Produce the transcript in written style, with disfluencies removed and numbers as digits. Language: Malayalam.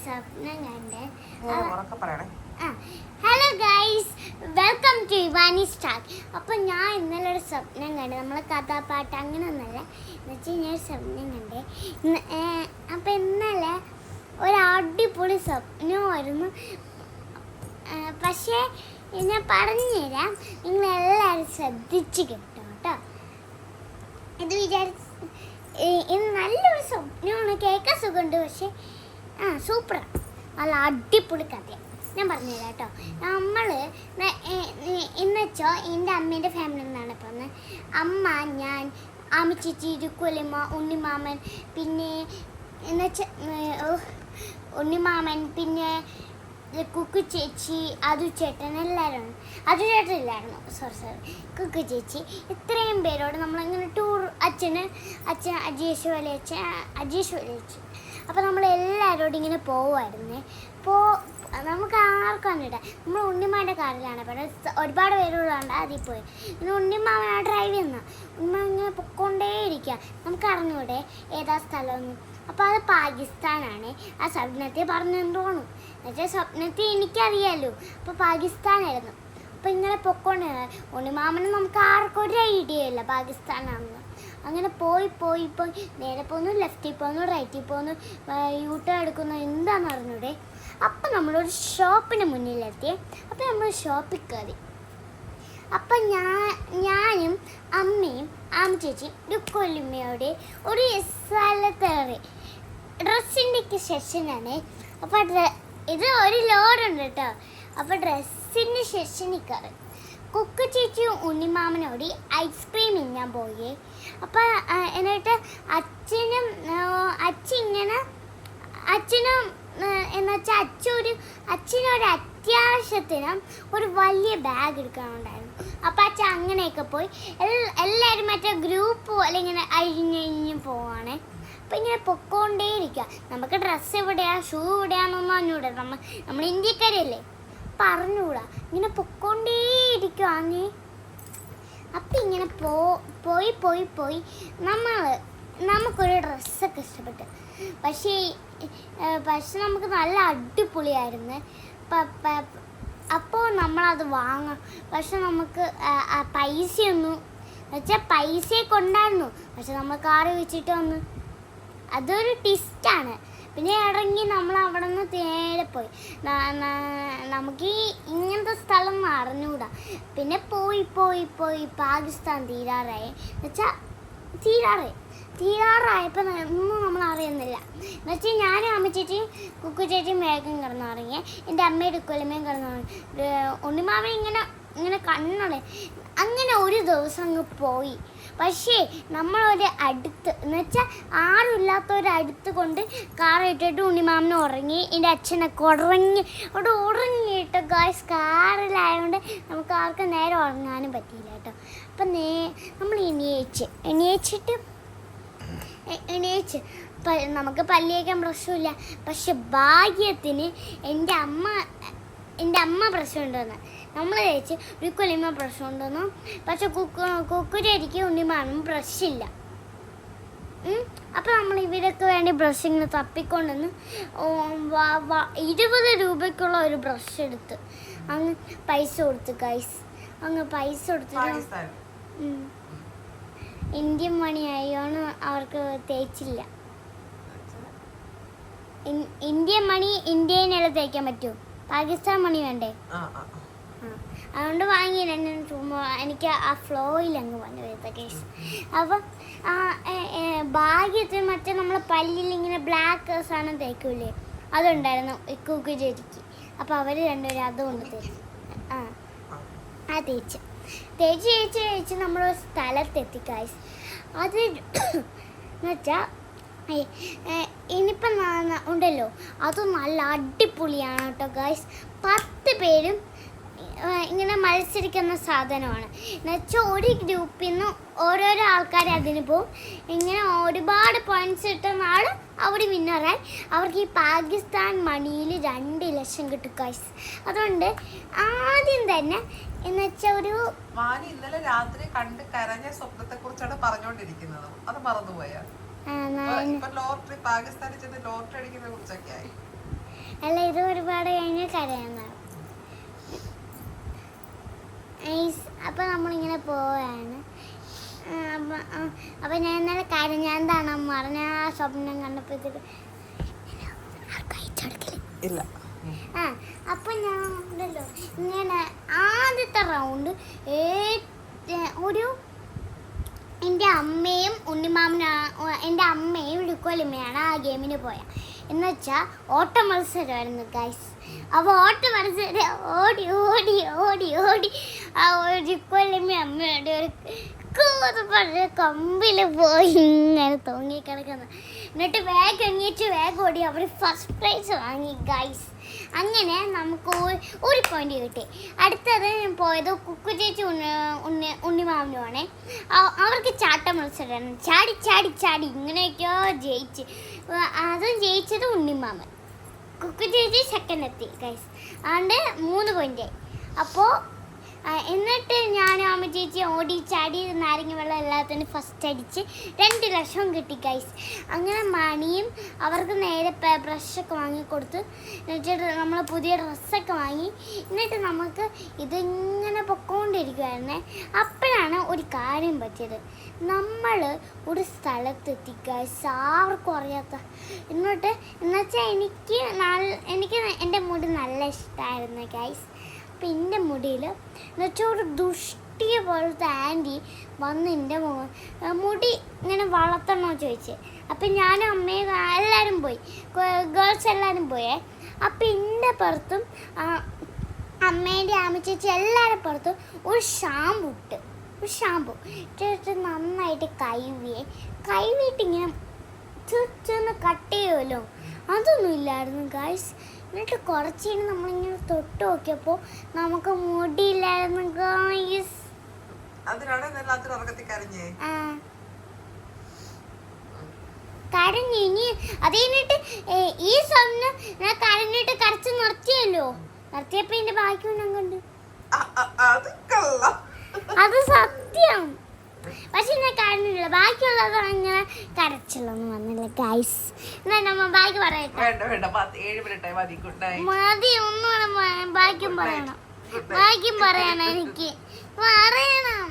സ്വപ്നം കണ്ട്. ഹലോ ഗൈസ്, വെൽക്കം ടു ഇവാനി സ്റ്റാർ. അപ്പം ഞാൻ ഇന്നലെ ഒരു സ്വപ്നം കണ്ട്. നമ്മൾ കഥാപാട്ട് അങ്ങനെ ഒന്നല്ല എന്നുവെച്ചാൽ ഞാൻ സ്വപ്നം കണ്ടേ. അപ്പം ഇന്നലെ ഒരു അടിപൊളി സ്വപ്നമായിരുന്നു. പക്ഷേ ഞാൻ പറഞ്ഞുതരാം, നിങ്ങളെല്ലാവരും ശ്രദ്ധിച്ച് കേട്ടോ കേട്ടോ. ഇത് ഇത് നല്ലൊരു സ്വപ്നമാണ്, കേൾക്കാൻ സുഖമുണ്ട്. പക്ഷേ സൂപ്പറാണ്, നല്ല അടിപൊളി കഥയാണ്. ഞാൻ പറഞ്ഞുതരാം കേട്ടോ. നമ്മൾ എന്നുവെച്ചോ എൻ്റെ അമ്മേൻ്റെ ഫാമിലി നിന്നാണ് പോകുന്നത്. അമ്മ, ഞാൻ, ആമിച്ചേച്ചി, രുക്കുവലിമ്മ, ഉണ്ണിമാമൻ, പിന്നെ എന്നുവെച്ചാൽ ഉണ്ണിമാമൻ, പിന്നെ കുക്കു ചേച്ചി, അതു ചേട്ടൻ, എല്ലാവരും. അതു ചേട്ടൻ ഇല്ലായിരുന്നു, സോറി കുക്കു ചേച്ചി. ഇത്രയും പേരോട് നമ്മളിങ്ങനെ ടൂർ, അച്ഛൻ അജീഷ് വലിയച്ഛൻ. അപ്പോൾ നമ്മളെല്ലാവരോടും ഇങ്ങനെ പോവുമായിരുന്നേ. നമുക്ക് ആർക്കും കണ്ടിട്ട് നമ്മൾ ഉണ്ണിമാൻ്റെ കാറിലാണ് പോയത്. ഒരുപാട് പേരുള്ളതുകൊണ്ട് അതിൽ പോയി. പിന്നെ ഉണ്ണിമാമനാണ് ഡ്രൈവ് ചെയ്യുന്നത്. ഉണ്ണിമാമൻ ഇങ്ങനെ പൊയ്ക്കൊണ്ടേയിരിക്കുക. നമുക്ക് അറിഞ്ഞൂടെ ഏതാ സ്ഥലമൊന്നും. അപ്പോൾ അത് പാകിസ്ഥാനാണ്. ആ സ്വപ്നത്തിൽ പറഞ്ഞെന്ന് തോന്നുന്നു. എന്നുവെച്ചാൽ സ്വപ്നത്തിൽ എനിക്കറിയാമല്ലോ. അപ്പോൾ പാകിസ്ഥാനായിരുന്നു. അപ്പോൾ ഇങ്ങനെ പൊയ്ക്കൊണ്ട് ഉണ്ണിമാമന് നമുക്ക് ആർക്കും ഒരു ഐഡിയ ഇല്ല പാകിസ്ഥാനാണെന്ന്. അങ്ങനെ പോയി നേരെ പോകുന്നു, ലെഫ്റ്റിൽ പോകുന്നു, റൈറ്റിൽ പോകുന്നു, യൂട്ടേൺ എടുക്കുന്നു, എന്താണെന്ന് അറിഞ്ഞൂടെ. അപ്പം നമ്മളൊരു ഷോപ്പിന് മുന്നിലെത്തി. അപ്പം നമ്മൾ ഷോപ്പിൽ കയറി. അപ്പം ഞാനും അമ്മയും ചേച്ചിയും രുക്കൊല്ലുമ്മയോടെ ഒരു സ്ഥലത്ത് കയറി. ഡ്രസ്സിൻ്റെ സെക്ഷനാണ്. അപ്പോൾ ഇത് ഒരു ലോഡുണ്ട് കേട്ടോ. അപ്പോൾ ഡ്രസ്സിൻ്റെ സെക്ഷനിൽ കയറി. കുക്കു ചേച്ചിയും ഉണ്ണിമാമനോട് ഐസ്ക്രീം തിന്നാൻ പോയി. അപ്പോൾ എന്നിട്ട് അച്ഛനും എന്നുവെച്ചാൽ അച്ഛനൊരു അത്യാവശ്യത്തിന് ഒരു വലിയ ബാഗ് എടുക്കാനുണ്ടായിരുന്നു. അപ്പോൾ അച്ഛൻ അങ്ങനെയൊക്കെ പോയി. എല്ലാവരും മറ്റേ ഗ്രൂപ്പ് പോലെ ഇങ്ങനെ അഴിഞ്ഞ് പോവാണ്. അപ്പോൾ ഇങ്ങനെ പൊക്കോണ്ടേയിരിക്കുക. നമുക്ക് ഡ്രസ്സ് എവിടെയാണ്, ഷൂ എവിടെയാണെന്നൊന്നും അറിഞ്ഞൂടാ. നമ്മൾ ഇന്ത്യക്കാരല്ലേ, പറഞ്ഞൂടാ. ഇങ്ങനെ പൊക്കോണ്ടേയിരിക്കുവാങ്ങി. അപ്പം ഇങ്ങനെ പോയി നമുക്കൊരു ഡ്രസ്സൊക്കെ ഇഷ്ടപ്പെട്ടു. പക്ഷേ നമുക്ക് നല്ല അടിപൊളിയായിരുന്നു. അപ്പോൾ നമ്മളത് വാങ്ങാം. പക്ഷെ നമുക്ക് പൈസയൊന്നും വെച്ചാൽ പൈസയൊക്കെ ഉണ്ടായിരുന്നു. പക്ഷെ നമ്മൾ കാറ് വെച്ചിട്ട് വന്നു. അതൊരു ട്വിസ്റ്റാണ്. പിന്നെ ഇറങ്ങി നമ്മൾ അവിടെ നിന്ന് നേരെ പോയി. നമുക്ക് ഇങ്ങനത്തെ സ്ഥലം അറിഞ്ഞുകൂടാ. പിന്നെ പോയി പാകിസ്ഥാൻ തീരാറായി. എന്നുവെച്ചാൽ തീരാറായപ്പോൾ ഒന്നും നമ്മൾ അറിയുന്നില്ല. എന്നുവെച്ചാൽ ഞാനും അമ്മച്ചേച്ചിയും കുക്കു ചേച്ചിയും വേഗം കിടന്നുറങ്ങി. എൻ്റെ അമ്മയുടെ കൊല്ലമേയും കിടന്നുറങ്ങി. ഉണ്ണിമാവൻ ഇങ്ങനെ കണ്ണട. അങ്ങനെ ഒരു ദിവസം അങ്ങ് പോയി. പക്ഷേ നമ്മളൊരു അടുത്ത് എന്നുവെച്ചാൽ ആരുമില്ലാത്തൊരടുത്ത് കൊണ്ട് കാറിട്ടിട്ട് ഉണ്ണിമാമന് ഉറങ്ങി. എൻ്റെ അച്ഛനൊക്കെ ഉറങ്ങിയിട്ട് ഗായ്സ് കാറിലായതുകൊണ്ട് നമുക്ക് ആർക്കും നേരെ ഉറങ്ങാനും പറ്റിയില്ല കേട്ടോ. അപ്പം നമ്മൾ എണീച്ച് നമുക്ക് പല്ലിയേക്കാൻ പ്രശ്നമില്ല. പക്ഷെ ഭാഗ്യത്തിന് എൻ്റെ അമ്മ പ്രശ്നമുണ്ടെന്ന് നമ്മൾ കഴിച്ച് രുക്കൊലിമ പ്രശ്നമുണ്ടെന്നു. പക്ഷെ കുക്കുരടിക്ക് ഉണ്ണിമാനും ബ്രഷില്ല. അപ്പം നമ്മൾ ഇവരൊക്കെ വേണ്ടി ബ്രഷ് ഇങ്ങനെ തപ്പിക്കൊണ്ടെന്ന് 20 രൂപയ്ക്കുള്ള ഒരു ബ്രഷ് എടുത്ത് അങ്ങ് പൈസ കൊടുത്തു ഗൈസ്. പൈസ കൊടുത്തിട്ട് ഇന്ത്യൻ മണി ആയോന്ന് അവർക്ക് തേച്ചില്ല. ഇന്ത്യൻ മണി ഇന്ത്യയിനെല്ലാം തേക്കാൻ പറ്റുമോ? പാകിസ്ഥാൻ മണി വേണ്ടേ? അതുകൊണ്ട് വാങ്ങിയില്ല. എനിക്ക് ആ ഫ്ലോയിൽ അങ്ങ് വന്നു വരുത്ത കേസ്. അപ്പം ഭാഗ്യത്തിന് മറ്റേ നമ്മളെ പല്ലിൽ ഇങ്ങനെ ബ്ലാക്ക് സാധനം തേക്കൂലേ, അതുണ്ടായിരുന്നു കുക്കു ചേച്ചിക്ക്. അപ്പോൾ അവർ രണ്ടുപേരും അതുകൊണ്ട് തേച്ചു. ആ തേച്ച് നമ്മളൊരു സ്ഥലത്തെത്തി ഗൈസ്. അത് എന്നുവെച്ചാൽ ഇനിയിപ്പം ഉണ്ടല്ലോ, അത് നല്ല അടിപൊളിയാണ് കേട്ടോ ഗൈസ്. 10 പേരും ഇങ്ങനെ മത്സരിക്കുന്ന സാധനമാണ്. എന്നുവെച്ചാൽ ഒരു ഗ്രൂപ്പിൽ നിന്ന് ഓരോരോ ആൾക്കാർ അതിന് പോവും. ഇങ്ങനെ ഒരുപാട് പോയിൻറ്റ്സ് കിട്ടുന്ന ആൾ അവിടെ വിന്നറായി. അവർക്ക് ഈ പാകിസ്ഥാൻ മണിയിൽ 2 ലക്ഷം കിട്ടും ഗൈസ്. അതുകൊണ്ട് ആദ്യം തന്നെ എന്നുവെച്ചാൽ ഇന്നലെ രാത്രി കണ്ട് കരഞ്ഞ സ്വപ്നത്തെ കുറിച്ചാണ് പറഞ്ഞുകൊണ്ടിരിക്കുന്നത്. അത് മറന്നുപോയാ? ലോട്ടറി പാകിസ്ഥാനിൽ ചെന്ന് ലോട്ടറി അടിക്കുന്നതിനെ കുറിച്ചൊക്കെ ആയി. അല്ല ഇത് ഒരുപാട് കഴിഞ്ഞ് കരയുന്നതാണ്. അപ്പൊ നമ്മളിങ്ങനെ പോവാണ്. അപ്പൊ ഞാൻ ഇന്നലെ കരഞ്ഞാന്താണ് പറഞ്ഞ ആ സ്വപ്നം കണ്ടപ്പോഴത്തേക്ക് ഇല്ല. അപ്പൊ ഞാൻ ഉണ്ടല്ലോ ഇങ്ങനെ ആദ്യത്തെ റൗണ്ട് ഒരു എൻ്റെ അമ്മയും എൻ്റെ അമ്മയും ലുക്കോലിമ്മയാണ് ആ ഗെയിമിന് പോയത്. എന്ന് വെച്ചാൽ ഓട്ട മത്സരമായിരുന്നു ഗൈസ്. അപ്പോൾ ഓട്ട മത്സരം ഓടി ഓടി ഓടി ഓടി ആ ലുക്കോലിമ്മ അമ്മയുടെ ഒരു പറഞ്ഞ കമ്പിൽ പോയി ഇങ്ങനെ തൂങ്ങിക്കിടക്കുന്നത്. എന്നിട്ട് വേഗം എണീച്ച് വേഗം ഓടി അവർ ഫസ്റ്റ് പ്രൈസ് വാങ്ങി ഗൈസ്. അങ്ങനെ നമുക്ക് ഒരു പോയിന്റ് കിട്ടി. അടുത്തത് ഞാൻ പോയത് കുക്കു ചേച്ചി ഉണ്ണിമാമനുമാണ്. അവർക്ക് ചാട്ട മത്സരമാണ്. ചാടി ചാടി ചാടി ഇങ്ങനെയൊക്കെയോ ജയിച്ച്. അതും ജയിച്ചത് ഉണ്ണിമാമൻ. കുക്കു ചേച്ചി സെക്കൻഡ് എത്തി ഗൈസ്. അതുകൊണ്ട് 3 പോയിന്റ്. അപ്പോൾ എന്നിട്ട് ഞാനും അമ്മ ചേച്ചി ഓടി ചാടി നാരങ്ങ വെള്ളം എല്ലാത്തിനും ഫസ്റ്റ് അടിച്ച് 2 ലക്ഷം കിട്ടി ഗൈസ്. അങ്ങനെ മണിയും അവർക്ക് നേരെ ബ്രഷൊക്കെ വാങ്ങിക്കൊടുത്ത് എന്നിട്ട് നമ്മൾ പുതിയ ഡ്രസ്സൊക്കെ വാങ്ങി. എന്നിട്ട് നമുക്ക് ഇതിങ്ങനെ പൊക്കോണ്ടിരിക്കുമായിരുന്നേ. അപ്പോഴാണ് ഒരു കാര്യം പറ്റിയത്. നമ്മൾ ഒരു സ്ഥലത്തെത്തി ഗൈസ്, ആർക്കും അറിയാത്ത. എന്നിട്ട് എന്നുവെച്ചാൽ എനിക്ക് എൻ്റെ മുടി നല്ല ഇഷ്ടമായിരുന്നു ഗൈസ്. അപ്പം എൻ്റെ മുടിയിൽ എന്നുവെച്ചാൽ ഒരു ദുഷ്ടിയെ പോലത്തെ ആൻറ്റി വന്ന് എൻ്റെ മുടി ഇങ്ങനെ വളർത്തണോ ചോദിച്ച്. അപ്പം ഞാനും അമ്മയും എല്ലാവരും പോയി, ഗേൾസ് എല്ലാവരും പോയേ. അപ്പം എൻ്റെ പുറത്തും അമ്മേൻ്റെ ആമ ചേച്ചി എല്ലാവരുടെ പുറത്തും ഒരു ഷാമ്പു ഇട്ടിട്ട് നന്നായിട്ട് കൈവിട്ട് ഇങ്ങനെ ചുറ്റൊന്ന് കട്ട് ചെയ്യുമല്ലോ, അതൊന്നും ഇല്ലായിരുന്നു ഗൈസ്. എന്നിട്ട് കുറച്ച് കഴിഞ്ഞ് നമ്മളിങ്ങനെ തൊട്ട് നോക്കിയപ്പോൾ നമുക്ക് മുടിയില്ലായിരുന്നു ഗൈസ്. കരഞ്ഞു. ഇനി അത് കഴിഞ്ഞിട്ട് ഈ സ്വപ്നം ഞാൻ കരഞ്ഞിട്ട് കരച്ച് നിർത്തിയപ്പോൾ എന്റെ ബാക്കി ഒന്നും കണ്ടു. അത് സത്യം. പക്ഷെ ഞാൻ കരഞ്ഞില്ല. ബാക്കിയുള്ളത് അങ്ങനെ കരച്ചിലൊന്നും വന്നില്ല ഗൈസ്. എന്നാ നമ്മ ബാക്കി പറയട്ടെ. മതി, ഒന്നുകൂടെ ബാക്കിയും പറയണം. എനിക്ക് പറയണം.